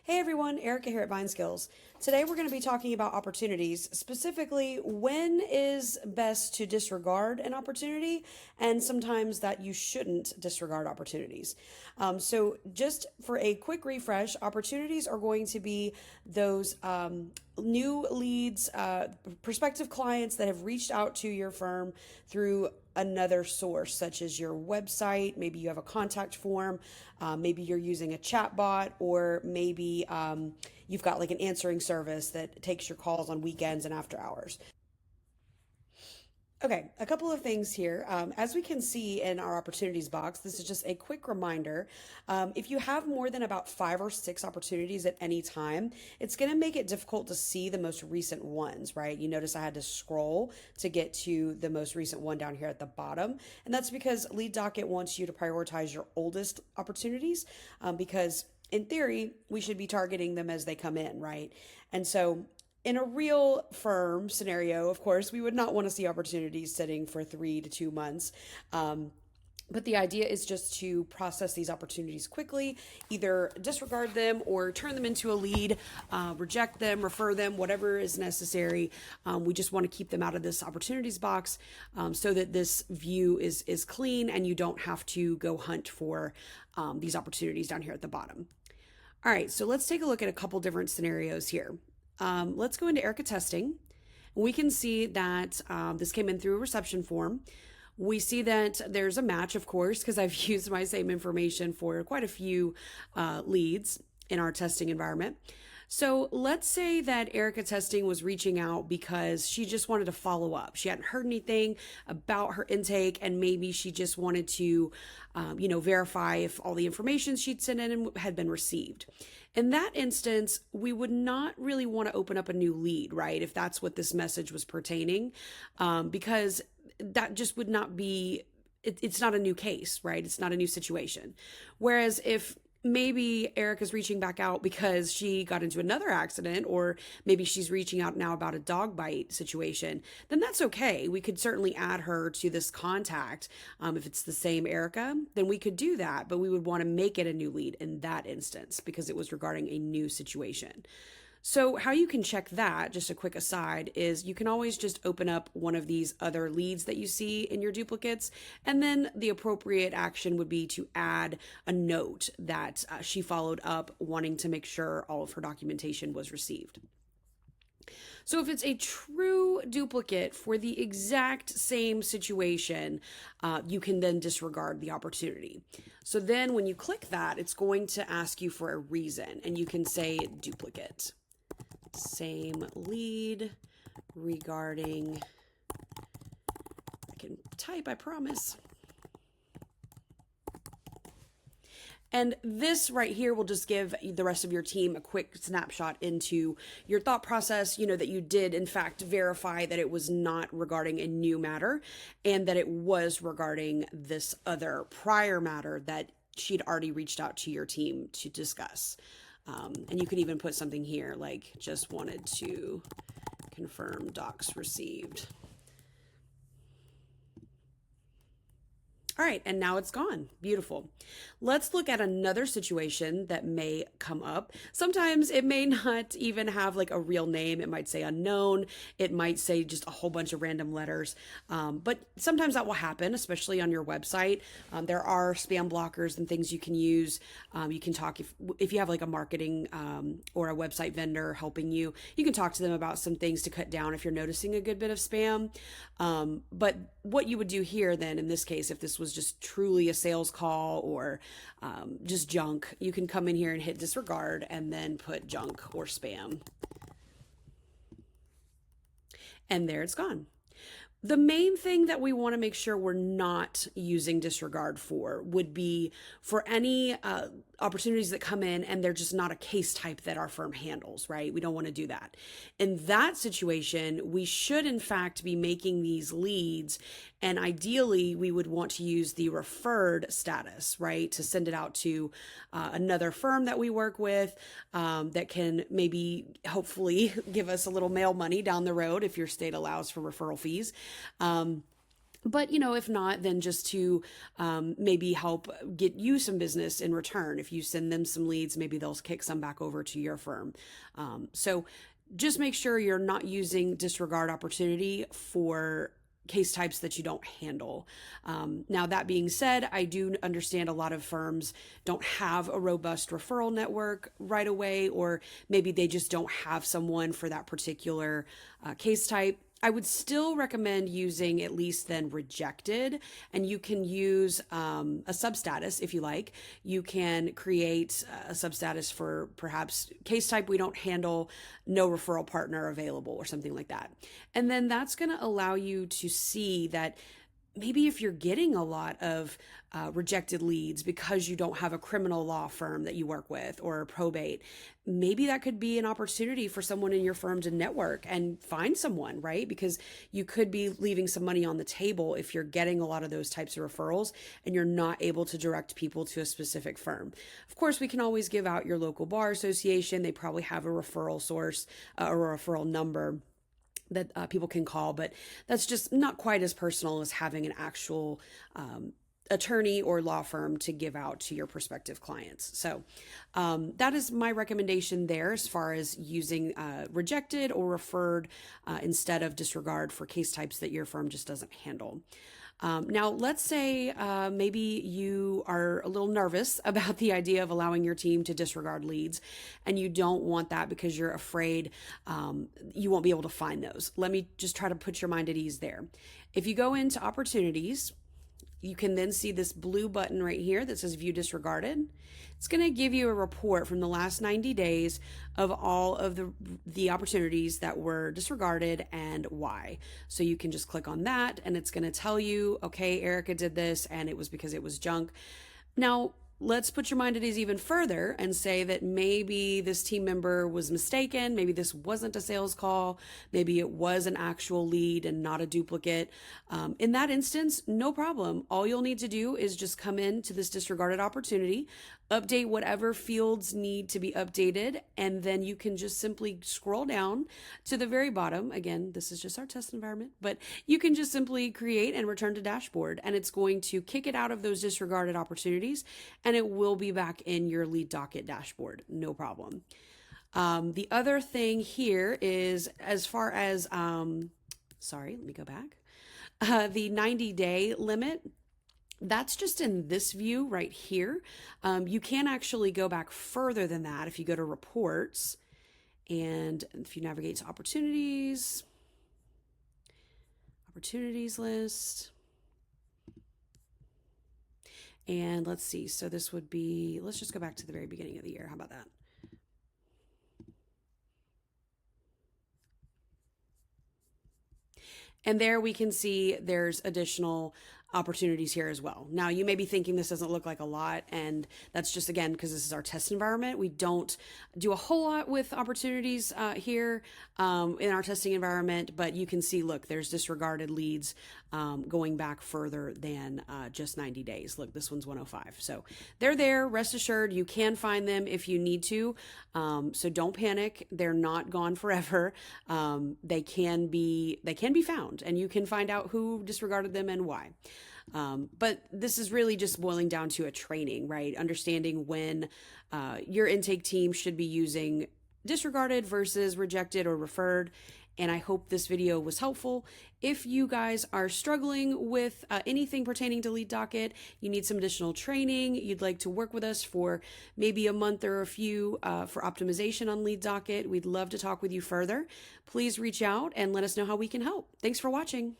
Hey everyone, Erica here at Vine Skills. Today we're going to be talking about opportunities, specifically when is best to disregard an opportunity and sometimes that you shouldn't disregard opportunities. So just for a quick refresh, opportunities are going to be those new leads, prospective clients that have reached out to your firm through another source, such as your website. Maybe you have a contact form, maybe you're using a chat bot, or maybe you've got like an answering service that takes your calls on weekends and after hours. Okay, a couple of things here. As we can see in our opportunities box, this is just a quick reminder. If you have more than about 5 or 6 opportunities at any time, it's going to make it difficult to see the most recent ones, right? You notice I had to scroll to get to the most recent one down here at the bottom. And that's because Lead Docket wants you to prioritize your oldest opportunities because in theory, we should be targeting them as they come in, right? And so in a real firm scenario, of course, we would not want to see opportunities sitting for 3 to 2 months. But the idea is just to process these opportunities quickly, either disregard them or turn them into a lead, reject them, refer them, whatever is necessary. We just want to keep them out of this opportunities box so that this view is clean and you don't have to go hunt for these opportunities down here at the bottom. All right, so let's take a look at a couple different scenarios here. Let's go into Erica testing. We can see that this came in through a reception form. We see that there's a match, of course, because I've used my same information for quite a few leads in our testing environment. So let's say that Erica testing was reaching out because she just wanted to follow up. She hadn't heard anything about her intake, and maybe she just wanted to, verify if all the information she'd sent in had been received. In that instance, we would not really want to open up a new lead, right? If that's what this message was pertaining, because that just would not be, it's not a new case, right? It's not a new situation. Whereas if maybe Erica's reaching back out because she got into another accident, or maybe she's reaching out now about a dog bite situation, then that's okay. We could certainly add her to this contact. If it's the same Erica, then we could do that, but we would want to make it a new lead in that instance because it was regarding a new situation. So how you can check that, just a quick aside, is you can always just open up one of these other leads that you see in your duplicates, and then the appropriate action would be to add a note that she followed up wanting to make sure all of her documentation was received. So if it's a true duplicate for the exact same situation, you can then disregard the opportunity. So then when you click that, it's going to ask you for a reason, and you can say duplicate. Same lead regarding, I can type, I promise. And this right here will just give the rest of your team a quick snapshot into your thought process, that you did in fact verify that it was not regarding a new matter and that it was regarding this other prior matter that she'd already reached out to your team to discuss. And you could even put something here like just wanted to confirm docs received. All right, and now it's gone. Beautiful. Let's look at another situation that may come up. Sometimes it may not even have like a real name. It might say unknown. It might say just a whole bunch of random letters. But sometimes that will happen, especially on your website. There are spam blockers and things you can use. You can talk if you have like a marketing or a website vendor helping you, you can talk to them about some things to cut down if you're noticing a good bit of spam. But what you would do here then, in this case, if this was just truly a sales call or just junk, you can come in here and hit disregard and then put junk or spam. And there it's gone. The main thing that we want to make sure we're not using disregard for would be for any opportunities that come in and they're just not a case type that our firm handles, right? We don't want to do that. In that situation, we should in fact be making these leads, and ideally we would want to use the referred status, right? To send it out to another firm that we work with that can maybe hopefully give us a little mail money down the road if your state allows for referral fees. But, you know, if not, then just to maybe help get you some business in return. If you send them some leads, maybe they'll kick some back over to your firm. So just make sure you're not using disregard opportunity for case types that you don't handle. Now, that being said, I do understand a lot of firms don't have a robust referral network right away, or maybe they just don't have someone for that particular case type. I would still recommend using at least then rejected, and you can use a substatus if you like. You can create a substatus for perhaps case type we don't handle, no referral partner available, or something like that. And then that's going to allow you to see that maybe if you're getting a lot of rejected leads because you don't have a criminal law firm that you work with or probate, maybe that could be an opportunity for someone in your firm to network and find someone, right? Because you could be leaving some money on the table if you're getting a lot of those types of referrals and you're not able to direct people to a specific firm. Of course, we can always give out your local bar association. They probably have a referral source or a referral number that people can call, but that's just not quite as personal as having an actual attorney or law firm to give out to your prospective clients. So that is my recommendation there as far as using rejected or referred instead of disregard for case types that your firm just doesn't handle. Now, let's say maybe you are a little nervous about the idea of allowing your team to disregard leads, and you don't want that because you're afraid you won't be able to find those. Let me just try to put your mind at ease there. If you go into opportunities, you can then see this blue button right here that says View Disregarded. It's going to give you a report from the last 90 days of all of the opportunities that were disregarded and why. So you can just click on that and it's going to tell you, okay, Erica did this and it was because it was junk. Now, let's put your mind at ease even further and say that maybe this team member was mistaken. Maybe this wasn't a sales call. Maybe it was an actual lead and not a duplicate. In that instance, no problem. All you'll need to do is just come into this disregarded opportunity, update whatever fields need to be updated, and then you can just simply scroll down to the very bottom. Again, this is just our test environment, but you can just simply create and return to dashboard, and it's going to kick it out of those disregarded opportunities, and it will be back in your lead docket dashboard. No problem. The other thing here is as far as, sorry, let me go back. The 90-day limit. That's just in this view right here. You can actually go back further than that if you go to reports and if you navigate to opportunities list. And let's see. So this would be, let's just go back to the very beginning of the year. How about that? And there we can see there's additional opportunities here as well. Now, you may be thinking this doesn't look like a lot, and that's just, again, because this is our test environment. We don't do a whole lot with opportunities here in our testing environment, but you can see, look, there's disregarded leads going back further than just 90 days. Look, this one's 105. So they're there. Rest assured, you can find them if you need to. So don't panic. They're not gone forever. They can be found, and you can find out who disregarded them and why. But this is really just boiling down to a training, right? Understanding when your intake team should be using disregarded versus rejected or referred. And I hope this video was helpful. If you guys are struggling with anything pertaining to Lead Docket, you need some additional training, you'd like to work with us for maybe a month or a few for optimization on Lead Docket, we'd love to talk with you further. Please reach out and let us know how we can help. Thanks for watching.